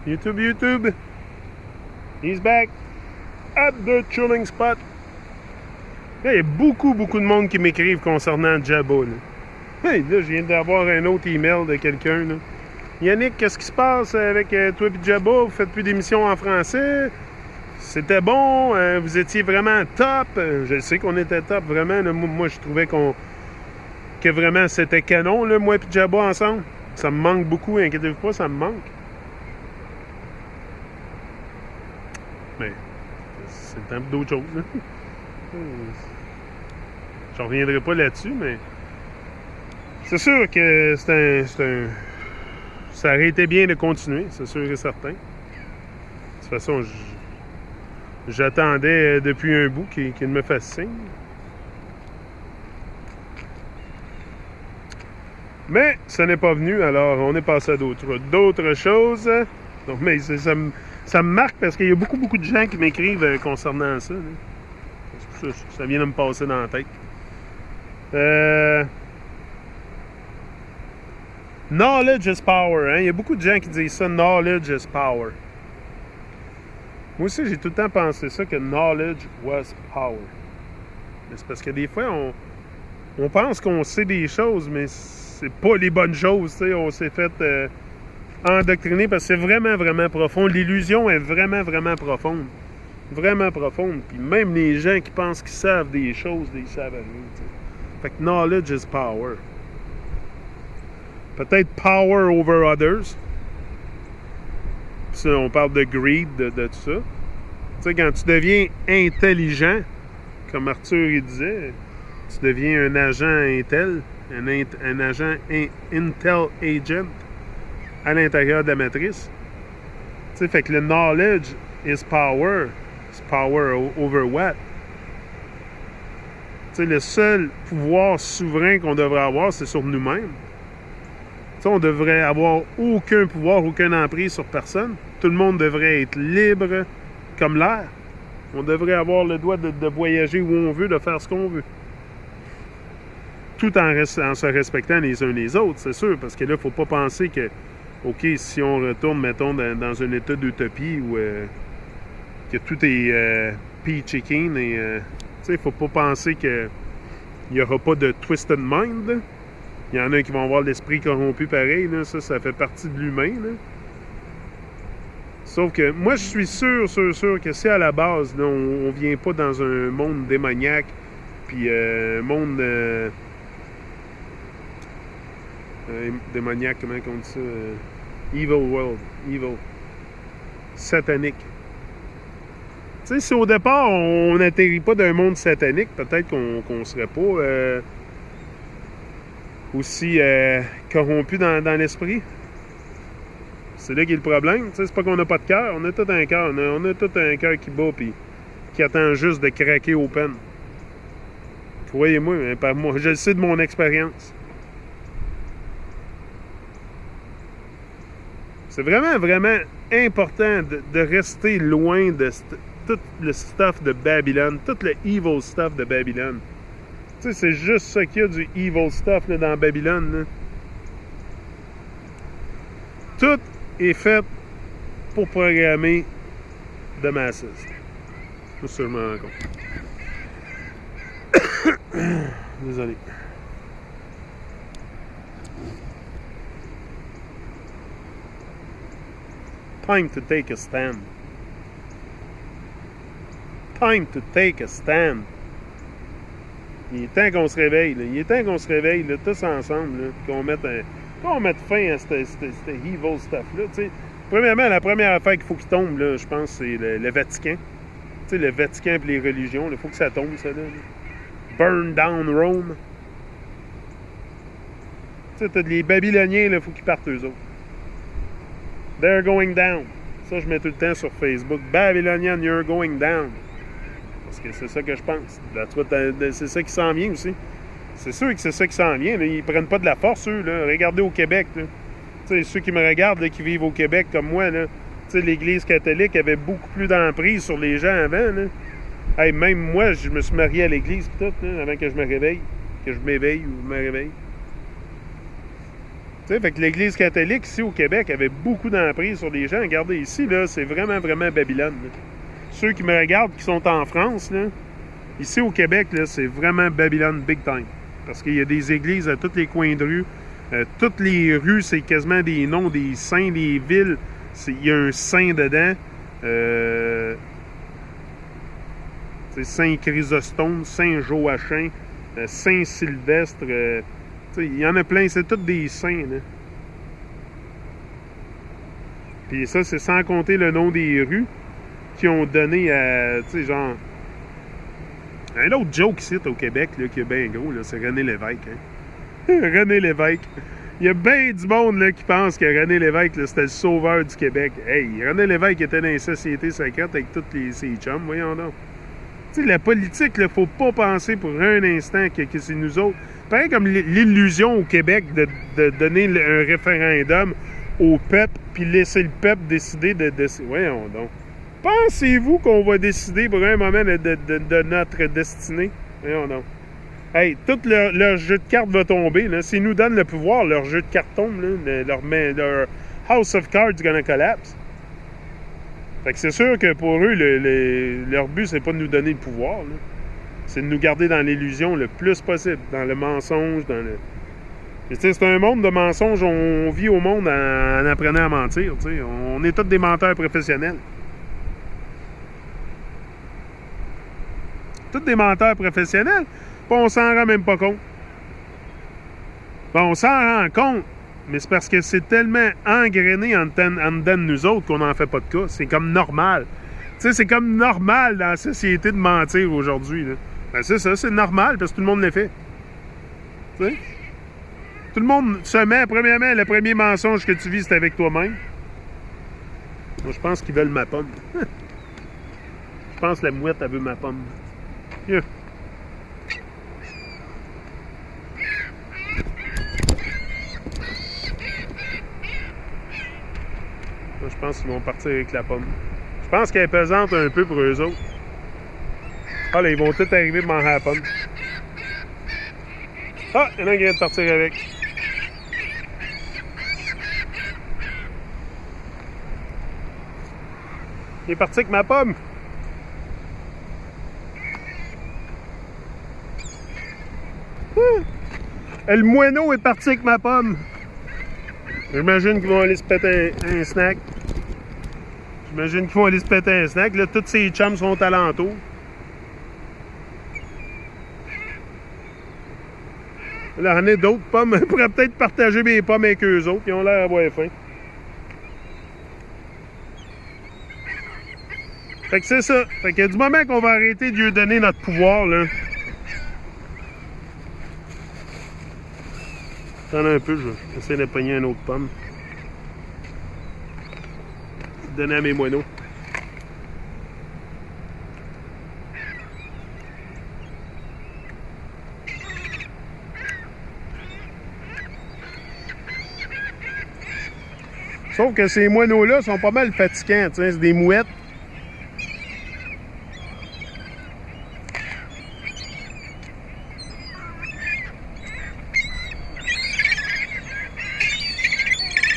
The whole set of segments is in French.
YouTube. He's back at the chilling spot. Là, il y a beaucoup de monde qui m'écrivent concernant Jabba. Hey, là, je viens d'avoir un autre email de quelqu'un. Là. Yannick, qu'est-ce qui se passe avec toi et Jabba? Vous faites plus d'émissions en français? C'était bon? Vous étiez vraiment top? Je sais qu'on était top, vraiment. Là. Moi, je trouvais que vraiment c'était canon, là, moi et Jabba ensemble. Ça me manque beaucoup, inquiétez-vous pas, ça me manque. Mais c'est le temps d'autre chose. Là. Je reviendrai pas là-dessus, mais c'est sûr que ça aurait été bien de continuer, c'est sûr et certain. De toute façon, j'attendais depuis un bout qu'il me fasse signe. Mais ça n'est pas venu, alors on est passé à d'autres choses. Donc, mais ça me marque parce qu'il y a beaucoup de gens qui m'écrivent concernant ça. C'est pour ça que ça vient de me passer dans la tête. Knowledge is power. Hein? Il y a beaucoup de gens qui disent ça, knowledge is power. Moi aussi, j'ai tout le temps pensé ça, que knowledge was power. Mais c'est parce que des fois, on pense qu'on sait des choses, mais c'est pas les bonnes choses. T'sais. On s'est fait endoctriner parce que c'est vraiment profond. L'illusion est vraiment profonde. Vraiment profonde. Puis même les gens qui pensent qu'ils savent des choses, ils savent rien. T'sais. Fait que knowledge is power. Peut-être power over others. Puis ça, on parle de greed, de tout ça. Tu sais, quand tu deviens intelligent, comme Arthur il disait, tu deviens un agent Intel, un agent Intel agent à l'intérieur de la matrice. Tu sais, fait que le knowledge is power. It's power over what? Tu sais, le seul pouvoir souverain qu'on devrait avoir, c'est sur nous-mêmes. Tu sais, on devrait avoir aucun pouvoir, aucune emprise sur personne. Tout le monde devrait être libre comme l'air. On devrait avoir le droit de voyager où on veut, de faire ce qu'on veut. Tout en se respectant les uns les autres, c'est sûr. Parce que là, il ne faut pas penser que, OK, si on retourne, mettons, dans un état d'utopie où que tout est peachy keen, et tu sais, il ne faut pas penser qu'il n'y aura pas de twisted mind, là. Il y en a qui vont avoir l'esprit corrompu pareil, là. Ça fait partie de l'humain, là. Sauf que moi, je suis sûr que si à la base, là, on vient pas dans un monde démoniaque, puis un monde démoniaque, comment on dit ça? Evil world, evil, satanique. Tu sais, si au départ, on n'atterrit pas d'un monde satanique, peut-être qu'on serait pas aussi corrompu dans l'esprit. C'est là qu'il y a le problème. Tu sais, c'est pas qu'on n'a pas de cœur. On a tout un cœur. On a tout un cœur qui bat puis qui attend juste de craquer open. Croyez-moi, par moi, je le sais de mon expérience. C'est vraiment important de rester loin de tout le stuff de Babylone, tout le evil stuff de Babylone. Tu sais, c'est juste ça qu'il y a du evil stuff là, dans Babylone. Là. Tout est fait pour programmer de masses. C'est ça que je me rends compte. Désolé. Time to take a stand. Time to take a stand. Il est temps qu'on se réveille. Là. Il est temps qu'on se réveille là, tous ensemble. Là, qu'on mette fin à ce evil stuff-là. T'sais. Premièrement, la première affaire qu'il faut qu'il tombe, là, je pense, c'est le Vatican. T'sais, le Vatican et les religions. Il faut que ça tombe, ça. Là. Burn down Rome. T'as les Babyloniens, il faut qu'ils partent eux autres. They're going down. Ça, je mets tout le temps sur Facebook. Babylonian, you're going down. Parce que c'est ça que je pense. C'est ça qui s'en vient aussi. C'est sûr que c'est ça qui s'en vient. Là. Ils prennent pas de la force, eux. Là. Regardez au Québec. Là. Ceux qui me regardent, là, qui vivent au Québec comme moi, là, l'Église catholique avait beaucoup plus d'emprise sur les gens avant. Là. Hey, même moi, je me suis marié à l'Église tout, là, avant que je me réveille. Que je m'éveille ou me réveille. sais, fait que l'Église catholique ici au Québec avait beaucoup d'emprise sur les gens. Regardez ici, là, c'est vraiment, vraiment Babylone. Là. Ceux qui me regardent, qui sont en France, là, ici au Québec, là, c'est vraiment Babylone big time. Parce qu'il y a des églises à tous les coins de rue. Toutes les rues, c'est quasiment des noms des saints, des villes. Il y a un saint dedans. Saint Chrysostome, Saint Joachim, Saint Sylvestre. Il y en a plein, c'est tous des saints. Là. Puis ça, c'est sans compter le nom des rues qui ont donné à, tu sais, genre... Un autre joke ici au Québec, là, qui est bien gros, là, c'est René Lévesque. Hein? René Lévesque. Il y a bien du monde là, qui pense que René Lévesque, là, c'était le sauveur du Québec. Hey, René Lévesque était dans les sociétés secrètes avec tous ses chums, voyons donc. Tu sais, la politique, il ne faut pas penser pour un instant que c'est nous autres. Pareil comme l'illusion au Québec de donner un référendum au peuple, puis laisser le peuple décider de... Voyons donc. Pensez-vous qu'on va décider pour un moment de notre destinée? Voyons donc. Hey, tout leur jeu de cartes va tomber. Là. S'ils nous donnent le pouvoir, leur jeu de cartes tombe. Là, leur House of Cards is gonna collapse. Fait que c'est sûr que pour eux, leur but, c'est pas de nous donner le pouvoir. C'est de nous garder dans l'illusion le plus possible. Dans le mensonge, dans le... C'est un monde de mensonges. On vit au monde en apprenant à mentir. T'sais. On est tous des menteurs professionnels. Tous des menteurs professionnels. Puis on s'en rend même pas compte. Bon, on s'en rend compte, mais c'est parce que c'est tellement engrainé en dedans de nous autres qu'on n'en fait pas de cas. C'est comme normal. Tu sais, c'est comme normal dans la société de mentir aujourd'hui. Ben c'est ça, c'est normal parce que tout le monde le fait. Tu sais? Tout le monde se met, premièrement, le premier mensonge que tu vis, c'est avec toi-même. Moi, je pense qu'ils veulent ma pomme. Je pense que la mouette, elle veut ma pomme. Yeah. Moi, je pense qu'ils vont partir avec la pomme. Je pense qu'elle est pesante un peu pour eux autres. Ah là, ils vont tous arriver pour manger la pomme. Ah, il y en a un qui vient de partir avec. Il est parti avec ma pomme. Le moineau est parti avec ma pomme. J'imagine qu'ils vont aller se péter un snack. J'imagine qu'ils vont aller se péter un snack. Là, tous ces chums sont alentour. Là, il y en a d'autres pommes. Je pourrais peut-être partager mes pommes avec eux autres. Ils ont l'air d'avoir faim. Fait que c'est ça. Fait que du moment qu'on va arrêter de lui donner notre pouvoir, là. Attends un peu, je vais essayer de pogner une autre pomme. Donner à mes moineaux. Sauf que ces moineaux-là sont pas mal fatigants, c'est des mouettes.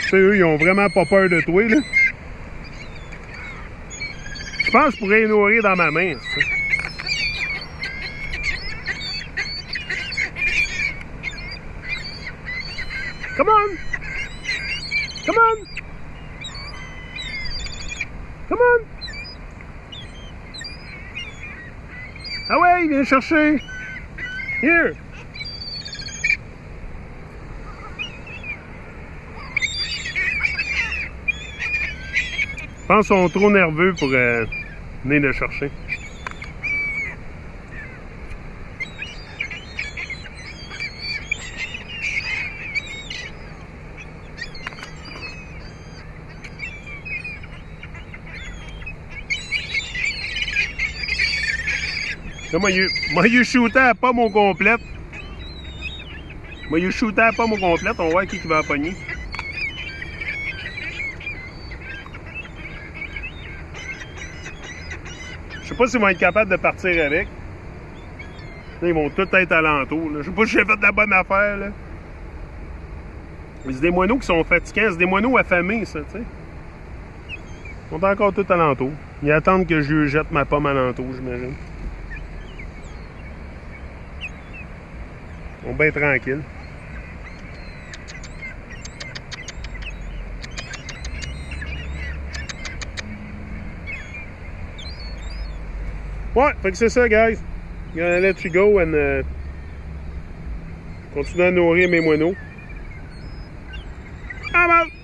Tu sais, eux, ils ont vraiment pas peur de toi, là. Je pense que je pourrais les nourrir dans ma main, ça. Come on! Come on! Come on! Ah ouais, viens chercher! Here! Je pense qu'ils sont trop nerveux pour venir le chercher. Là, moi, il shooté à la pomme au complète. Moi, il shooté à la pomme au complète. On va voir qui va la pogner. Je sais pas s'ils vont être capables de partir avec. Là, ils vont tous être alentour. Là. Je sais pas si j'ai fait de la bonne affaire. Là. C'est des moineaux qui sont fatigants. C'est des moineaux affamés, ça, tu sais. Ils sont encore tout alentour. Ils attendent que je jette ma pomme alentour, j'imagine. Ils sont bien tranquilles. Ouais, fait que c'est ça, guys. Gonna let you go and continuer à nourrir mes moineaux. I'm out!